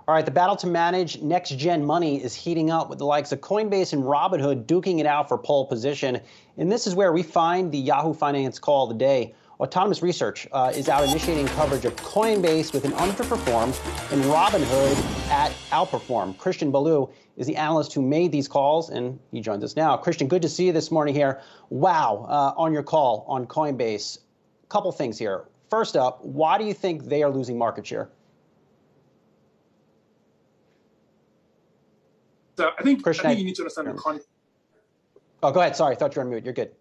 All right, the battle to manage next-gen money is heating up with the likes of Coinbase and Robinhood duking it out for pole position. And this is where we find the Yahoo Finance call of the day. Autonomous Research is out initiating coverage of Coinbase with an underperform and Robinhood at outperform. Christian Ballou is the analyst who made these calls, and he joins us now. Christian, good to see you this morning here. Wow, on your call on Coinbase. Couple things here. First up, why do you think they are losing market share? So I think you need to understand the context. Oh, go ahead. Sorry, I thought you were on mute. You're good.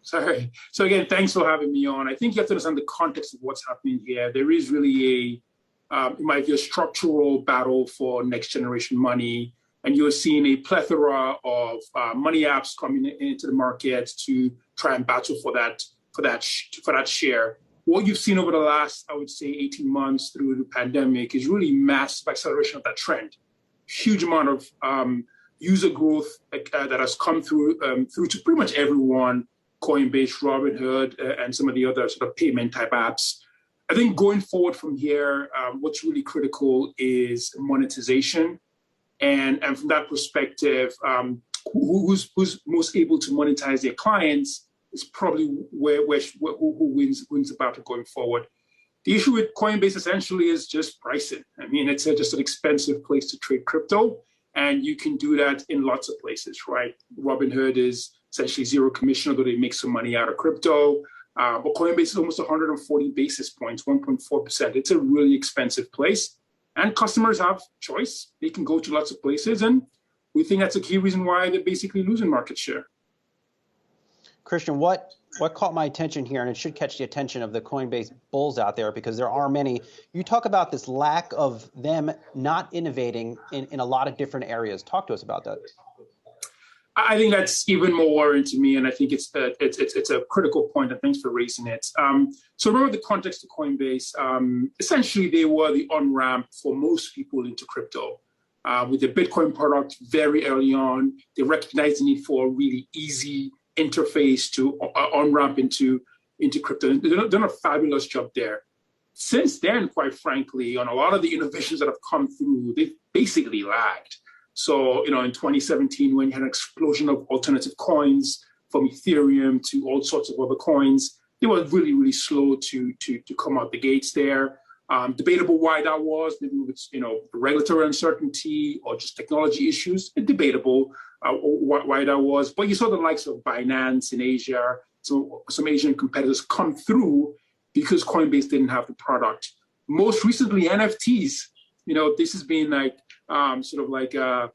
Sorry. So again, thanks for having me on. I think you have to understand the context of what's happening here. There is really it might be a structural battle for next generation money, and you're seeing a plethora of money apps coming into the market to try and battle for that share. What you've seen over the last, I would say, 18 months through the pandemic is really massive acceleration of that trend. Huge amount of user growth that has come through to pretty much everyone, Coinbase, Robinhood, and some of the other sort of payment type apps. I think going forward from here, what's really critical is monetization. And from that perspective, who's most able to monetize their clients is probably who wins about it going forward. The issue with Coinbase essentially is just pricing. I mean, it's just an expensive place to trade crypto, and you can do that in lots of places, right? Robinhood is essentially zero commission, although they make some money out of crypto. But Coinbase is almost 140 basis points, 1.4%. It's a really expensive place, and customers have choice. They can go to lots of places, and we think that's a key reason why they're basically losing market share. Christian, what caught my attention here, and it should catch the attention of the Coinbase bulls out there because there are many. You talk about this lack of them not innovating in a lot of different areas. Talk to us about that. I think that's even more worrying to me, and I think it's a critical point, and thanks for raising it. So remember the context of Coinbase. Essentially, they were the on-ramp for most people into crypto. With the Bitcoin product very early on, they recognized the need for a really easy interface to on-ramp into crypto. They've done a fabulous job there. Since then, quite frankly, on a lot of the innovations that have come through, they've basically lagged. So, in 2017, when you had an explosion of alternative coins from Ethereum to all sorts of other coins, they were really, really slow to come out the gates there. Debatable why that was, maybe it's, regulatory uncertainty or just technology issues. It's debatable why that was. But you saw the likes of Binance in Asia, so some Asian competitors come through because Coinbase didn't have the product. Most recently, NFTs. This has been like the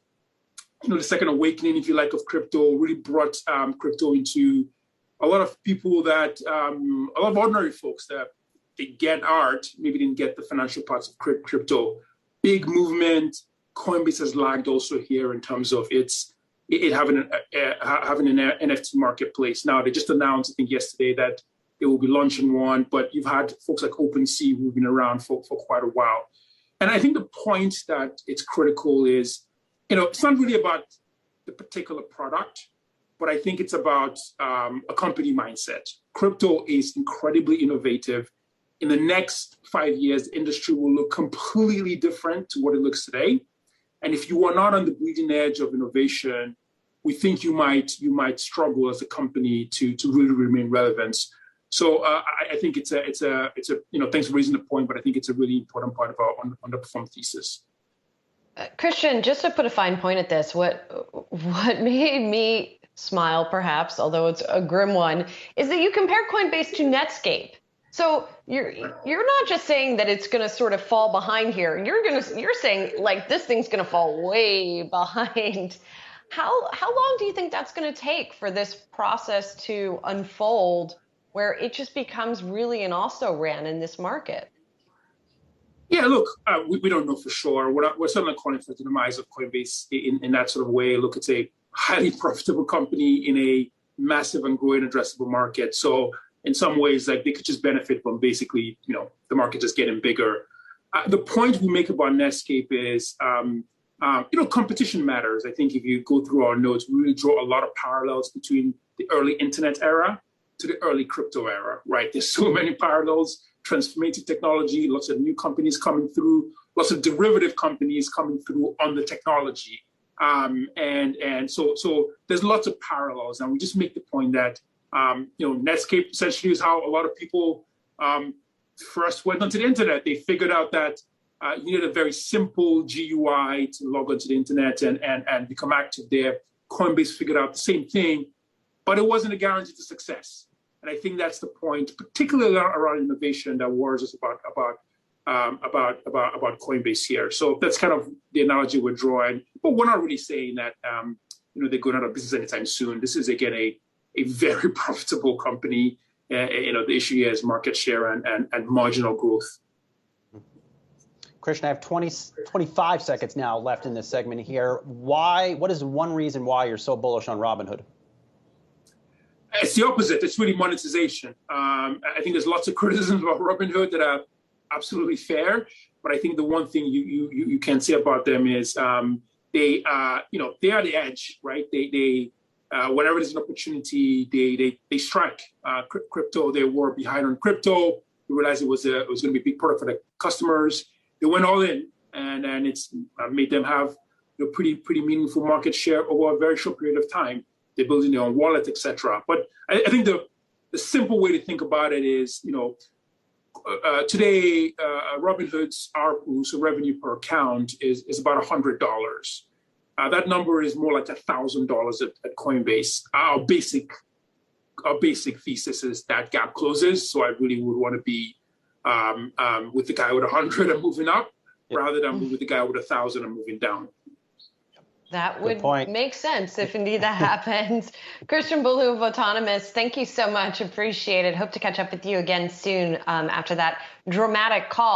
second awakening, if you like, of crypto. Really brought crypto into a lot of people that a lot of ordinary folks that they get art, maybe didn't get the financial parts of crypto. Big movement. Coinbase has lagged also here in terms of it having an NFT marketplace. Now, they just announced, I think yesterday, that they will be launching one, but you've had folks like OpenSea who've been around for quite a while. And I think the point that it's critical is, it's not really about the particular product, but I think it's about a company mindset. Crypto is incredibly innovative. In the next 5 years, the industry will look completely different to what it looks today. And if you are not on the bleeding edge of innovation, we think you might struggle as a company to really remain relevant. So I think it's a thanks for raising the point, but I think it's a really important part of our underperform thesis. Christian, just to put a fine point at this, what made me smile, perhaps, although it's a grim one, is that you compare Coinbase to Netscape. So you're not just saying that it's going to sort of fall behind here. You're saying like this thing's going to fall way behind. How long do you think that's going to take for this process to unfold, where it just becomes really an also-ran in this market? Yeah, look, we don't know for sure. We're certainly calling for the demise of Coinbase in that sort of way. Look, it's a highly profitable company in a massive and growing addressable market. So in some ways, like, they could just benefit from basically, the market just getting bigger. The point we make about Netscape is, competition matters. I think if you go through our notes, we really draw a lot of parallels between the early internet era to the early crypto era, right? There's so many parallels, transformative technology, lots of new companies coming through, lots of derivative companies coming through on the technology. And so there's lots of parallels. And we just make the point that, Netscape essentially is how a lot of people first went onto the internet. They figured out that you needed a very simple GUI to log onto the internet and become active there. Coinbase figured out the same thing, but it wasn't a guarantee to success. And I think that's the point, particularly around innovation, that worries us about Coinbase here. So that's kind of the analogy we're drawing. But we're not really saying that they're going out of business anytime soon. This is again a very profitable company. The issue here is market share and marginal growth. Christian, I have 25 seconds now left in this segment here. What is one reason why you're so bullish on Robinhood? It's the opposite. It's really monetization. I think there's lots of criticisms about Robinhood that are absolutely fair, but I think the one thing you can say about them is they are the edge, right? They whenever there's an opportunity, they strike. Crypto, they were behind on crypto. They realized it was going to be a big product for the customers. They went all in, and it's made them have pretty meaningful market share over a very short period of time. They're building their own wallet, etc. But I think the simple way to think about it is, today Robinhood's ARPU, so revenue per account, is about $100. That number is more like $1,000 at Coinbase. Our basic thesis is that gap closes. So I really would want to be with the guy with 100 and moving up, rather than with the guy with 1,000 and moving down. That would make sense if indeed that happens. Christian Bolu of Autonomous, thank you so much. Appreciate it. Hope to catch up with you again soon after that dramatic call.